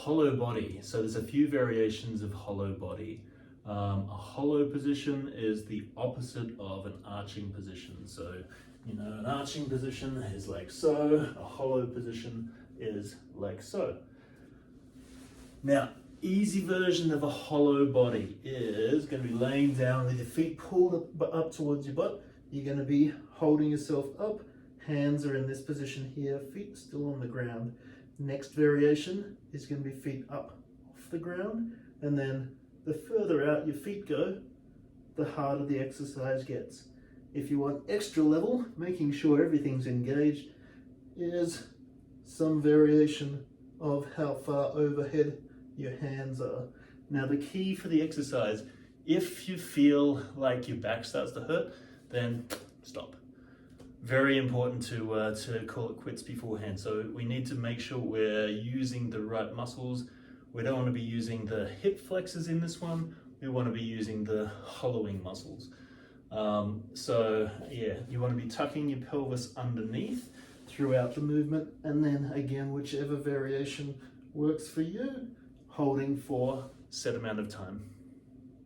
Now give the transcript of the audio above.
Hollow body. So there's a few variations of hollow body. A hollow position is the opposite of an arching position. So, an arching position is like so, a hollow position is like so. Now, easy version of a hollow body is going to be laying down with your feet pulled up towards your butt. You're going to be holding yourself up. Hands are in this position here, feet still on the ground. Next variation is going to be feet up off the ground, and then the further out your feet go, the harder the exercise gets. If you want extra level, making sure everything's engaged, is some variation of how far overhead your hands are. Now the key for the exercise, if you feel like your back starts to hurt, then stop. Very important to call it quits beforehand. So we need to make sure we're using the right muscles. We don't want to be using the hip flexors in this one. We want to be using the hollowing muscles. So yeah, you want to be tucking your pelvis underneath throughout the movement, and then again, whichever variation works for you, holding for a set amount of time.